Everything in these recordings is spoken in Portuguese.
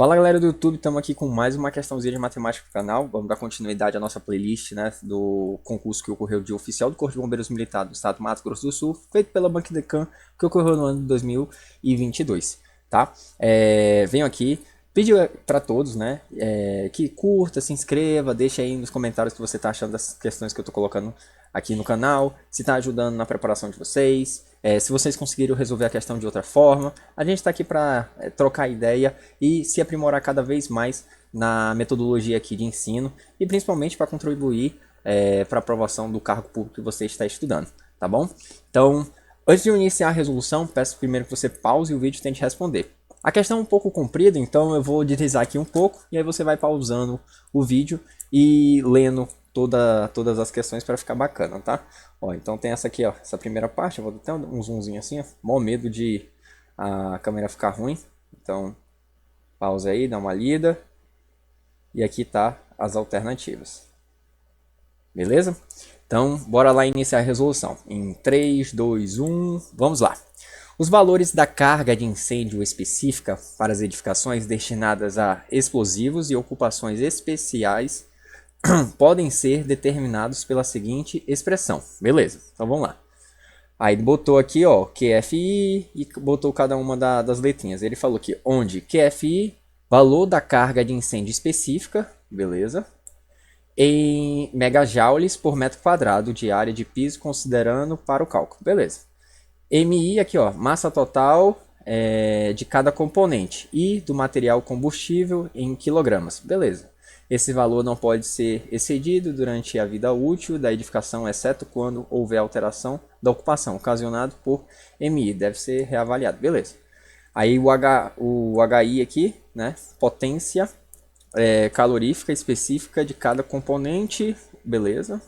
Fala galera do YouTube, estamos aqui com mais uma questãozinha de matemática para o canal. Vamos dar continuidade à nossa playlist, né, do concurso que ocorreu de oficial do Corpo de Bombeiros Militar do Estado do Mato Grosso do Sul, feito pela Banco-Decam, que ocorreu no ano de 2022, tá? Venho aqui pedir para todos, né, que curta, se inscreva, deixe aí nos comentários o que você está achando das questões que eu estou colocando aqui no canal, se está ajudando na preparação de vocês, se vocês conseguiram resolver a questão de outra forma. A gente está aqui para trocar ideia e se aprimorar cada vez mais na metodologia aqui de ensino e principalmente para contribuir para a aprovação do cargo público que você está estudando, tá bom? Então, antes de eu iniciar a resolução, peço primeiro que você pause o vídeo e tente responder. A questão é um pouco comprida, então eu vou deslizar aqui um pouco e aí você vai pausando o vídeo e lendo todas as questões para ficar bacana, tá? Ó, então tem essa aqui, ó, essa primeira parte, eu vou dar até um zoomzinho assim, ó, mó medo de a câmera ficar ruim, então pausa aí, dá uma lida, e aqui tá as alternativas, beleza? Então bora lá iniciar a resolução, em 3, 2, 1, vamos lá. Os valores da carga de incêndio específica para as edificações destinadas a explosivos e ocupações especiais podem ser determinados pela seguinte expressão. Beleza, então vamos lá. Aí botou aqui, ó, QFI e botou cada uma das letrinhas. Ele falou aqui, onde QFI, valor da carga de incêndio específica, beleza, em megajoules por metro quadrado de área de piso, considerando para o cálculo, beleza. MI aqui, ó, massa total de cada componente e do material combustível em quilogramas, beleza. Esse valor não pode ser excedido durante a vida útil da edificação, exceto quando houver alteração da ocupação ocasionado por MI, deve ser reavaliado, beleza. Aí o HI aqui, né, potência calorífica específica de cada componente, beleza.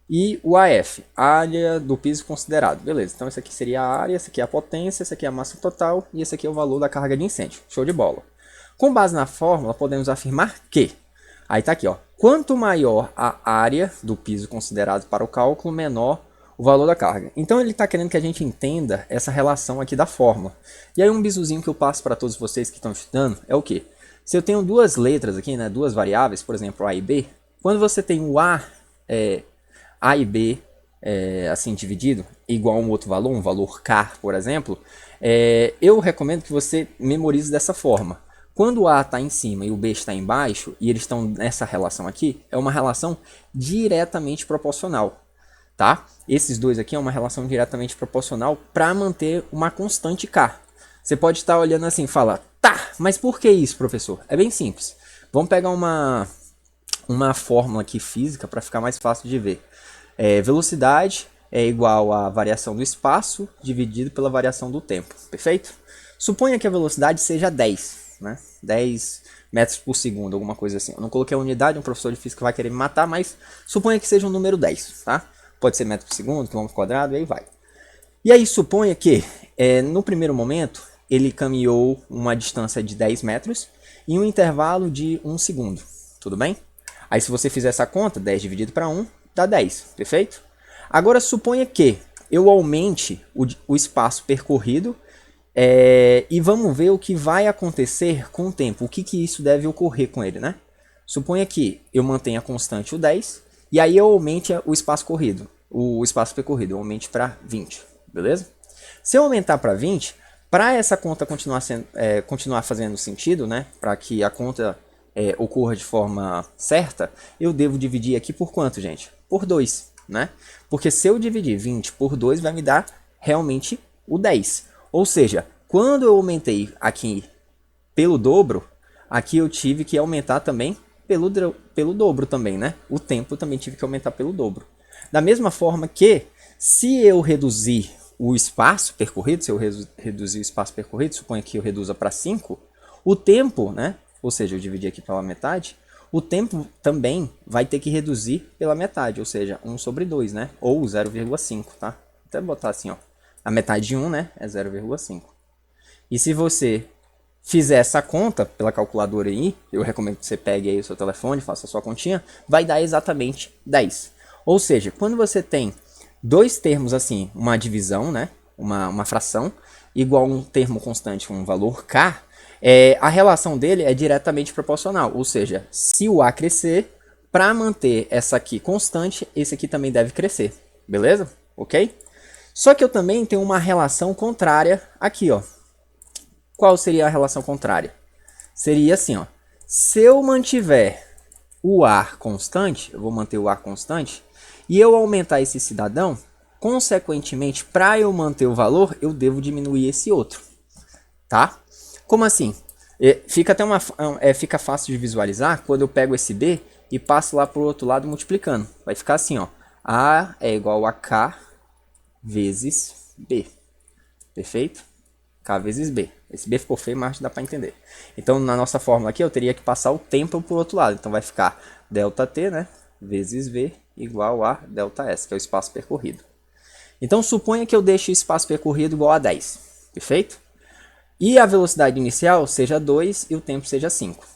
E o AF, área do piso considerado, beleza. Então esse aqui seria a área, esse aqui é a potência, esse aqui é a massa total e esse aqui é o valor da carga de incêndio, show de bola. Com base na fórmula, podemos afirmar que, aí tá aqui, ó, quanto maior a área do piso considerado para o cálculo, menor o valor da carga. Então ele está querendo que a gente entenda essa relação aqui da fórmula. E aí um bisuzinho que eu passo para todos vocês que estão estudando é o que? Se eu tenho duas letras aqui, né, duas variáveis, por exemplo, A e B, quando você tem o A e B assim dividido, igual a um outro valor, um valor K, por exemplo, eu recomendo que você memorize dessa forma. Quando o A está em cima e o B está embaixo, e eles estão nessa relação aqui, é uma relação diretamente proporcional, tá? Esses dois aqui é uma relação diretamente proporcional para manter uma constante K. Você pode estar olhando assim e falar, tá, mas por que isso, professor? É bem simples. Vamos pegar uma fórmula aqui física para ficar mais fácil de ver. Velocidade é igual à variação do espaço dividido pela variação do tempo, perfeito? Suponha que a velocidade seja 10. Né? 10 metros por segundo, alguma coisa assim. Eu não coloquei a unidade, um professor de física vai querer me matar, mas suponha que seja um número 10, tá? Pode ser metro por segundo, quilômetro quadrado, e aí vai. E aí suponha que, no primeiro momento, ele caminhou uma distância de 10 metros em um intervalo de 1 segundo, tudo bem? Aí se você fizer essa conta, 10 dividido para 1, dá 10, perfeito? Agora suponha que eu aumente o espaço percorrido e vamos ver o que vai acontecer com o tempo. O que isso deve ocorrer com ele, né? Suponha que eu mantenha constante o 10 e aí eu aumente o espaço corrido, o espaço percorrido, eu aumente para 20, beleza? Se eu aumentar para 20, para essa conta continuar fazendo sentido, né? Para que a conta ocorra de forma certa, eu devo dividir aqui por quanto, gente? Por 2, né? Porque se eu dividir 20 por 2, vai me dar realmente o 10. Ou seja, quando eu aumentei aqui pelo dobro, aqui eu tive que aumentar também pelo dobro também, né? O tempo também tive que aumentar pelo dobro. Da mesma forma que, se eu reduzir o espaço percorrido, se eu reduzir o espaço percorrido, suponha que eu reduza para 5, o tempo, né? Ou seja, eu dividi aqui pela metade, o tempo também vai ter que reduzir pela metade, ou seja, 1 sobre 2, né? Ou 0,5, tá? Vou até botar assim, ó. A metade de 1, né, é 0,5. E se você fizer essa conta pela calculadora aí, eu recomendo que você pegue aí o seu telefone, faça a sua continha, vai dar exatamente 10. Ou seja, quando você tem dois termos assim, uma divisão, né, uma fração, igual a um termo constante com um valor K, A relação dele é diretamente proporcional, ou seja, se o A crescer, para manter essa aqui constante, esse aqui também deve crescer, beleza? Ok? Só que eu também tenho uma relação contrária aqui, ó. Qual seria a relação contrária? Seria assim, ó. Se eu mantiver o A constante, eu vou manter o A constante, e eu aumentar esse cidadão, consequentemente, para eu manter o valor, eu devo diminuir esse outro, tá? Como assim? Fica fácil de visualizar quando eu pego esse B e passo lá para o outro lado multiplicando. Vai ficar assim, ó. A é igual a K vezes B. Perfeito? K vezes B. Esse B ficou feio, mas dá para entender. Então, na nossa fórmula aqui, eu teria que passar o tempo para o outro lado. Então, vai ficar ΔT, né? Vezes V igual a ΔS, que é o espaço percorrido. Então, suponha que eu deixe o espaço percorrido igual a 10. Perfeito? E a velocidade inicial seja 2 e o tempo seja 5.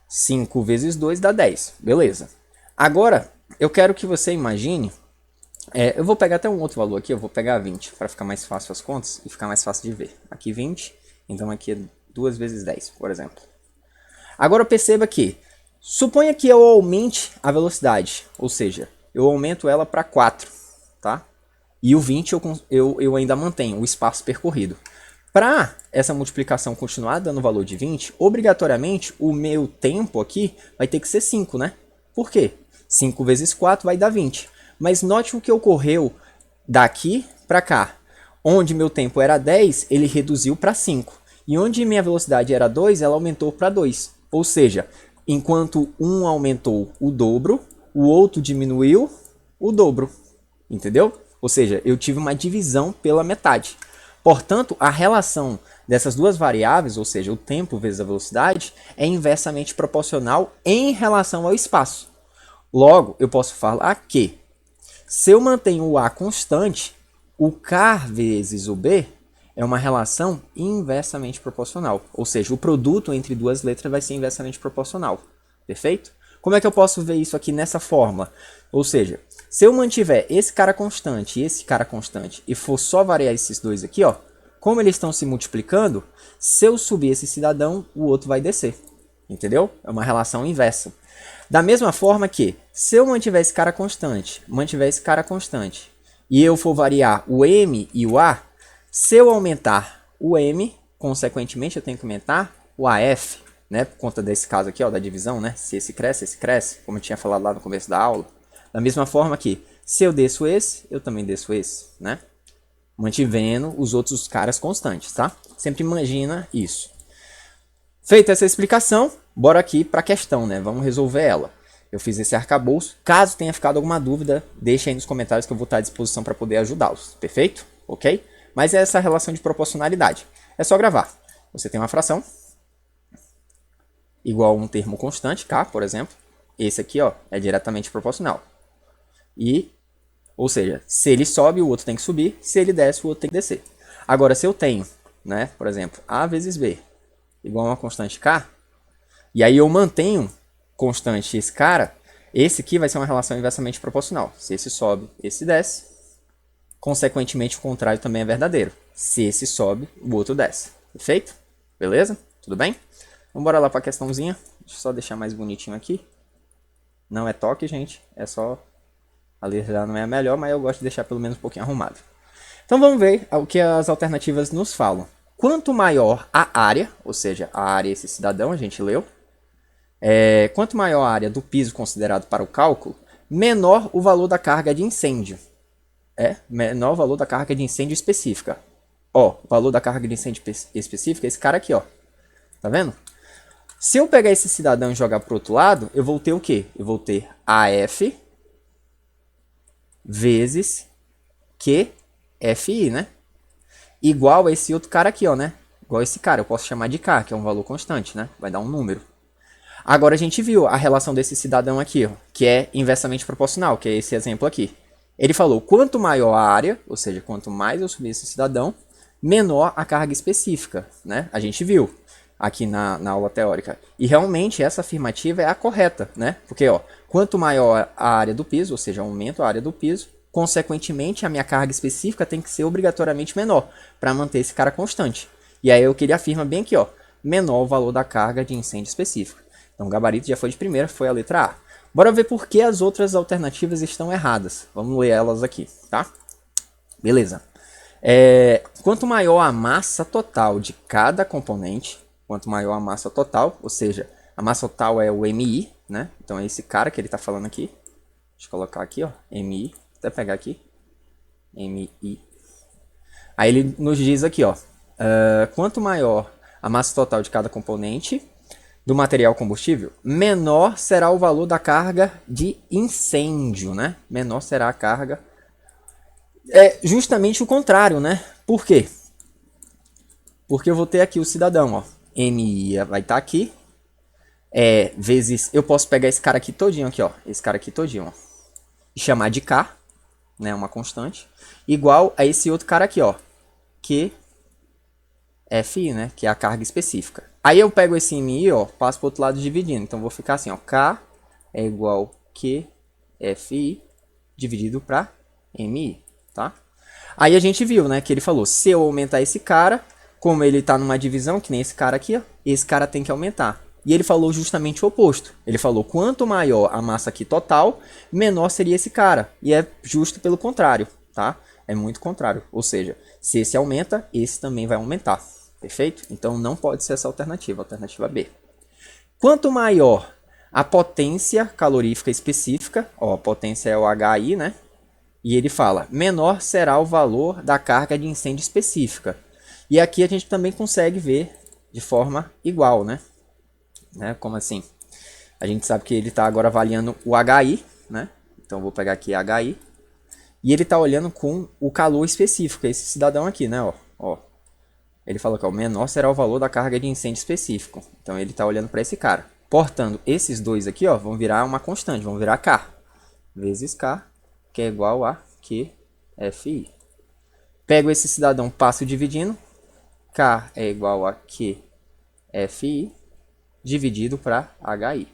5 vezes 2 dá 10. Beleza. Agora, eu quero que você imagine... eu vou pegar até um outro valor aqui, eu vou pegar 20, para ficar mais fácil as contas e ficar mais fácil de ver. Aqui 20, então aqui é 2 vezes 10, por exemplo. Agora perceba que, suponha que eu aumente a velocidade, ou seja, eu aumento ela para 4, tá? E o 20 eu ainda mantenho o espaço percorrido. Para essa multiplicação continuar dando valor de 20, obrigatoriamente o meu tempo aqui vai ter que ser 5, né? Por quê? 5 vezes 4 vai dar 20. Mas note o que ocorreu daqui para cá. Onde meu tempo era 10, ele reduziu para 5. E onde minha velocidade era 2, ela aumentou para 2. Ou seja, enquanto um aumentou o dobro, o outro diminuiu o dobro. Entendeu? Ou seja, eu tive uma divisão pela metade. Portanto, a relação dessas duas variáveis, ou seja, o tempo vezes a velocidade, é inversamente proporcional em relação ao espaço. Logo, eu posso falar que se eu mantenho o A constante, o K vezes o B é uma relação inversamente proporcional. Ou seja, o produto entre duas letras vai ser inversamente proporcional. Perfeito? Como é que eu posso ver isso aqui nessa fórmula? Ou seja, se eu mantiver esse cara constante e esse cara constante e for só variar esses dois aqui, ó, como eles estão se multiplicando, se eu subir esse cidadão, o outro vai descer. Entendeu? É uma relação inversa. Da mesma forma que, se eu mantiver esse cara constante, e eu for variar o M e o A, se eu aumentar o M, consequentemente eu tenho que aumentar o AF, né? Por conta desse caso aqui, ó, da divisão, né? Se esse cresce, como eu tinha falado lá no começo da aula. Da mesma forma que, se eu desço esse, eu também desço esse, né? Mantivendo os outros caras constantes, tá? Sempre imagina isso. Feita essa explicação, bora aqui para a questão, né? Vamos resolver ela. Eu fiz esse arcabouço. Caso tenha ficado alguma dúvida, deixe aí nos comentários que eu vou estar à disposição para poder ajudá-los. Perfeito? Ok? Mas é essa relação de proporcionalidade. É só gravar. Você tem uma fração igual a um termo constante, K, por exemplo. Esse aqui, ó, é diretamente proporcional. Ou seja, se ele sobe, o outro tem que subir. Se ele desce, o outro tem que descer. Agora, se eu tenho, né, por exemplo, A vezes B igual a uma constante K, e aí eu mantenho constante esse cara, esse aqui vai ser uma relação inversamente proporcional. Se esse sobe, esse desce. Consequentemente, o contrário também é verdadeiro. Se esse sobe, o outro desce. Perfeito? Beleza? Tudo bem? Vamos embora lá para a questãozinha. Deixa eu só deixar mais bonitinho aqui. Não é toque, gente. É só... A letra não é a melhor, mas eu gosto de deixar pelo menos um pouquinho arrumado. Então vamos ver o que as alternativas nos falam. Quanto maior a área, ou seja, a área esse cidadão, a gente leu. Quanto maior a área do piso considerado para o cálculo, menor o valor da carga de incêndio. Menor o valor da carga de incêndio específica. Ó, o valor da carga de incêndio específica é esse cara aqui, ó. Tá vendo? Se eu pegar esse cidadão e jogar pro outro lado, eu vou ter o quê? Eu vou ter AF vezes QFI, né? Igual a esse outro cara aqui, ó, né? Igual a esse cara, eu posso chamar de K, que é um valor constante, né? Vai dar um número. Agora a gente viu a relação desse cidadão aqui, ó, que é inversamente proporcional, que é esse exemplo aqui. Ele falou, quanto maior a área, ou seja, quanto mais eu subir esse cidadão, menor a carga específica, né? A gente viu aqui na aula teórica. E realmente essa afirmativa é a correta, né? Porque, ó, quanto maior a área do piso, ou seja, aumento a área do piso, consequentemente a minha carga específica tem que ser obrigatoriamente menor, para manter esse cara constante. E aí é o que ele afirma bem aqui, ó. menor o valor da carga de incêndio específica. Então o gabarito já foi de primeira, foi a letra A. Bora ver por que as outras alternativas estão erradas. Vamos ler elas aqui, tá? Beleza. Quanto maior a massa total de cada componente, quanto maior a massa total, ou seja, a massa total é o MI, né? Então é esse cara que ele está falando aqui. Deixa eu colocar aqui, ó, MI, até pegar aqui, MI. Aí ele nos diz aqui, ó, quanto maior a massa total de cada componente do material combustível, menor será o valor da carga de incêndio, né? Menor será a carga. É justamente o contrário, né? Por quê? Porque eu vou ter aqui o cidadão, ó, MI vai estar aqui, vezes, eu posso pegar esse cara aqui todinho aqui, ó, esse cara aqui todinho, ó, e chamar de K, né, uma constante, igual a esse outro cara aqui, ó, QFI, né, que é a carga específica. Aí eu pego esse MI, ó, passo para o outro lado dividindo, então vou ficar assim, ó, K é igual QFI dividido para MI, tá? Aí a gente viu, né, que ele falou, se eu aumentar esse cara, como ele está numa divisão, que nem esse cara aqui, ó, esse cara tem que aumentar. E ele falou justamente o oposto. Ele falou, quanto maior a massa aqui total, menor seria esse cara. E é justo pelo contrário, tá? É muito contrário. Ou seja, se esse aumenta, esse também vai aumentar. Perfeito? Então não pode ser essa alternativa, alternativa B. Quanto maior a potência calorífica específica, ó, a potência é o HI, né? E ele fala, menor será o valor da carga de incêndio específica. E aqui a gente também consegue ver de forma igual, né? Como assim? A gente sabe que ele está agora avaliando o HI, né? Então eu vou pegar aqui HI. E ele está olhando com o calor específico, esse cidadão aqui, né? Ó. Ele falou que o menor será o valor da carga de incêndio específico. Então ele está olhando para esse cara. Portanto, esses dois aqui, ó, vão virar uma constante, vão virar K. Vezes K, que é igual a QFI. Pego esse cidadão, passo dividindo. K é igual a QFI dividido para HI.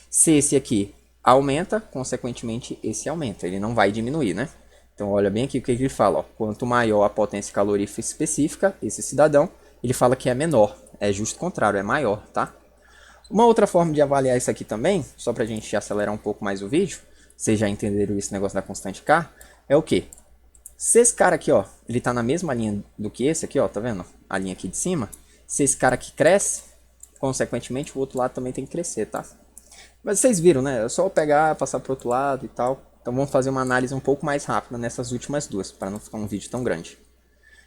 Se esse aqui aumenta, consequentemente esse aumenta. Ele não vai diminuir, né? Então olha bem aqui o que ele fala. Ó. Quanto maior a potência calorífica específica, esse cidadão, ele fala que é menor. É justo o contrário, é maior, tá? Uma outra forma de avaliar isso aqui também, só para a gente acelerar um pouco mais o vídeo, vocês já entenderam esse negócio da constante K, é o quê? Se esse cara aqui, ó, ele tá na mesma linha do que esse aqui, ó, tá vendo? A linha aqui de cima. Se esse cara aqui cresce, consequentemente o outro lado também tem que crescer, tá? Mas vocês viram, né? É só pegar, passar pro outro lado e tal. Então vamos fazer uma análise um pouco mais rápida nessas últimas duas, para não ficar um vídeo tão grande.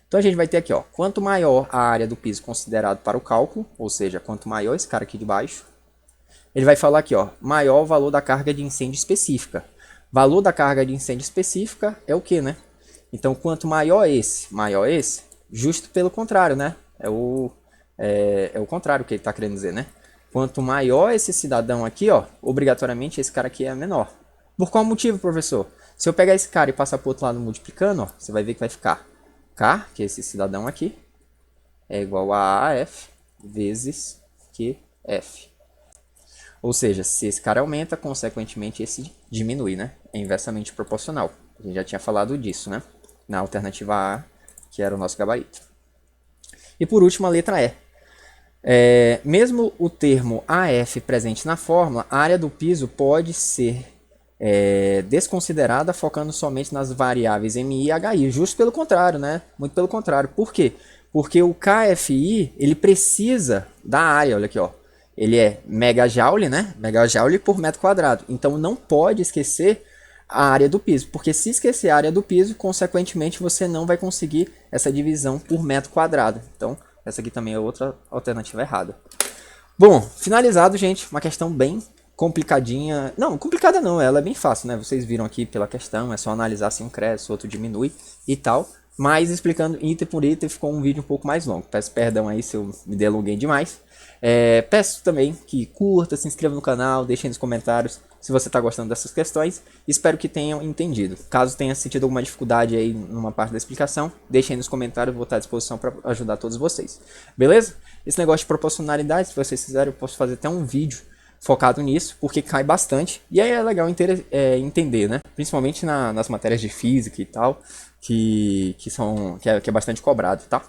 Então a gente vai ter aqui, ó, quanto maior a área do piso considerado para o cálculo, ou seja, quanto maior esse cara aqui de baixo, ele vai falar aqui, ó, maior o valor da carga de incêndio específica. Valor da carga de incêndio específica é o que, né? Então quanto maior esse, justo pelo contrário, né? É o contrário que ele está querendo dizer, né? Quanto maior esse cidadão aqui, ó, obrigatoriamente esse cara aqui é menor. Por qual motivo, professor? Se eu pegar esse cara e passar para o outro lado multiplicando, ó, você vai ver que vai ficar K, que é esse cidadão aqui, é igual a AF vezes QF. Ou seja, se esse cara aumenta, consequentemente esse diminui, né? É inversamente proporcional. A gente já tinha falado disso, né? Na alternativa A, que era o nosso gabarito. E por último, a letra E. Mesmo o termo AF presente na fórmula, a área do piso pode ser desconsiderada focando somente nas variáveis MI e HI. Justo pelo contrário, né? Muito pelo contrário. Por quê? Porque o KFI, ele precisa da área, olha aqui, ó. Ele é megajoule, né? Megajoule por metro quadrado. Então não pode esquecer a área do piso, porque se esquecer a área do piso, consequentemente você não vai conseguir essa divisão por metro quadrado. Então essa aqui também é outra alternativa errada. Bom, finalizado, gente. Uma questão bem complicadinha. Não, complicada não, ela é bem fácil, né? Vocês viram aqui pela questão, é só analisar se um cresce, o outro diminui e tal. Mas explicando item por item ficou um vídeo um pouco mais longo. Peço perdão aí se eu me delonguei demais. Peço também que curta, se inscreva no canal, deixem nos comentários se você está gostando dessas questões. Espero que tenham entendido. Caso tenha sentido alguma dificuldade aí numa parte da explicação, deixem nos comentários, vou estar à disposição para ajudar todos vocês. Beleza? Esse negócio de proporcionalidade, se vocês quiserem, eu posso fazer até um vídeo focado nisso, porque cai bastante. E aí é legal entender, né? Principalmente nas matérias de física e tal, que é bastante cobrado, tá?